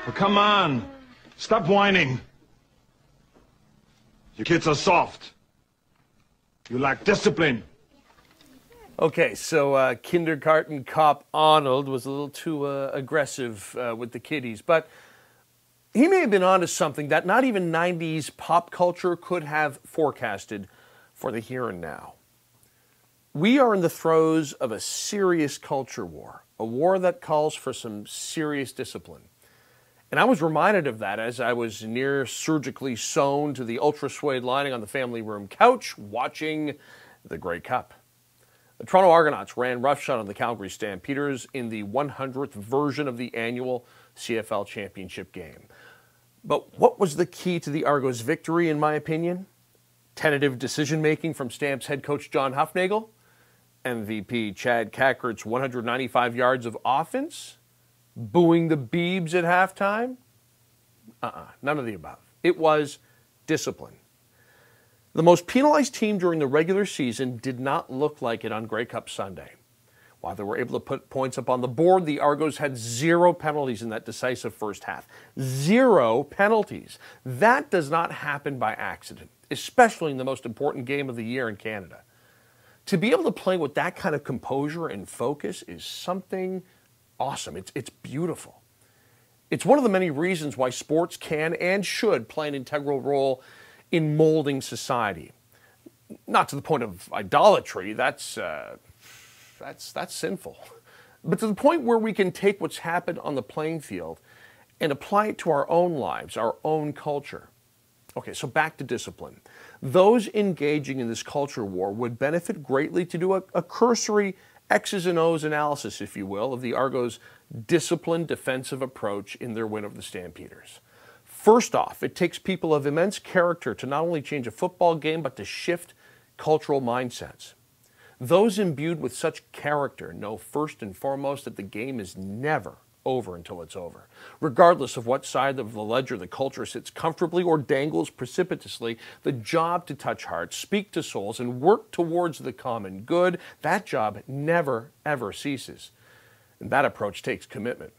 Oh, come on. Stop whining. You kids are soft. You lack discipline. Okay, so kindergarten cop Arnold was a little too aggressive with the kiddies, but he may have been onto something that not even 90s pop culture could have forecasted for the here and now. We are in the throes of a serious culture war, a war that calls for some serious discipline. And I was reminded of that as I was near surgically sewn to the ultra-suede lining on the family room couch watching the Grey Cup. The Toronto Argonauts ran roughshod on the Calgary Stampeders in the 100th version of the annual CFL championship game. But what was the key to the Argos' victory, in my opinion? Tentative decision-making from Stamps head coach John Hufnagel? MVP Chad Kackert's 195 yards of offense? Booing the Beebs at halftime? None of the above. It was discipline. The most penalized team during the regular season did not look like it on Grey Cup Sunday. While they were able to put points up on the board, the Argos had 0 penalties in that decisive first half. 0 penalties. That does not happen by accident, especially in the most important game of the year in Canada. To be able to play with that kind of composure and focus is something awesome. It's beautiful. It's one of the many reasons why sports can and should play an integral role in molding society. Not to the point of idolatry, that's sinful. But to the point where we can take what's happened on the playing field and apply it to our own lives, our own culture. Okay, so back to discipline. Those engaging in this culture war would benefit greatly to do a cursory X's and O's analysis, if you will, of the Argos' disciplined defensive approach in their win over the Stampeders. First off, it takes people of immense character to not only change a football game, but to shift cultural mindsets. Those imbued with such character know first and foremost that the game is never over until it's over. Regardless of what side of the ledger the culture sits comfortably or dangles precipitously, the job to touch hearts, speak to souls, and work towards the common good, that job never, ever ceases. And that approach takes commitment.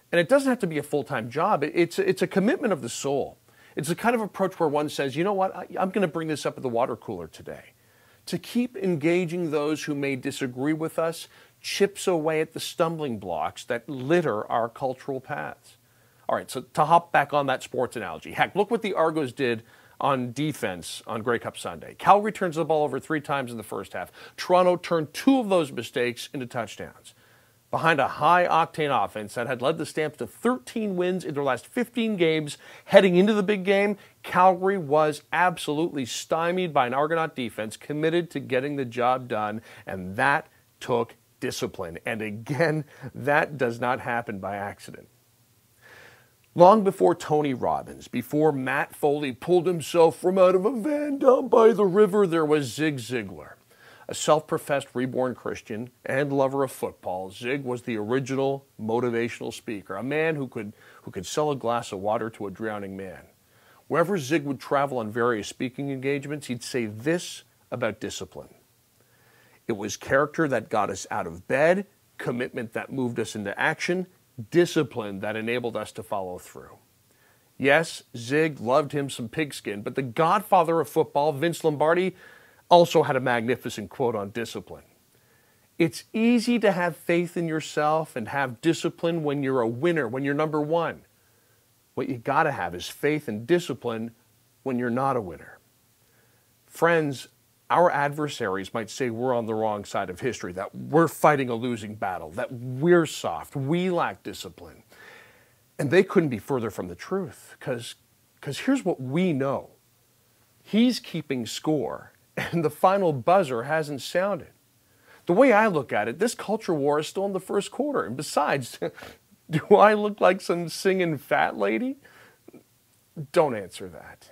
And it doesn't have to be a full-time job. It's a commitment of the soul. It's the kind of approach where one says, you know what, I'm going to bring this up at the water cooler today. To keep engaging those who may disagree with us chips away at the stumbling blocks that litter our cultural paths. All right, so to hop back on that sports analogy, heck, look what the Argos did on defense on Grey Cup Sunday. Calgary turns the ball over 3 times in the first half. Toronto turned 2 of those mistakes into touchdowns. Behind a high-octane offense that had led the Stamps to 13 wins in their last 15 games heading into the big game, Calgary was absolutely stymied by an Argonaut defense committed to getting the job done, and that took discipline. And again, that does not happen by accident. Long before Tony Robbins, before Matt Foley pulled himself from out of a van down by the river, there was Zig Ziglar. A self-professed reborn Christian and lover of football, Zig was the original motivational speaker, a man who could sell a glass of water to a drowning man. Wherever Zig would travel on various speaking engagements, he'd say this about discipline. It was character that got us out of bed, commitment that moved us into action, discipline that enabled us to follow through. Yes, Zig loved him some pigskin, but the godfather of football, Vince Lombardi, also had a magnificent quote on discipline. It's easy to have faith in yourself and have discipline when you're a winner, when you're number one. What you gotta have is faith and discipline when you're not a winner. Friends, our adversaries might say we're on the wrong side of history, that we're fighting a losing battle, that we're soft, we lack discipline. And they couldn't be further from the truth, because here's what we know. He's keeping score, and the final buzzer hasn't sounded. The way I look at it, this culture war is still in the first quarter. And besides, do I look like some singing fat lady? Don't answer that.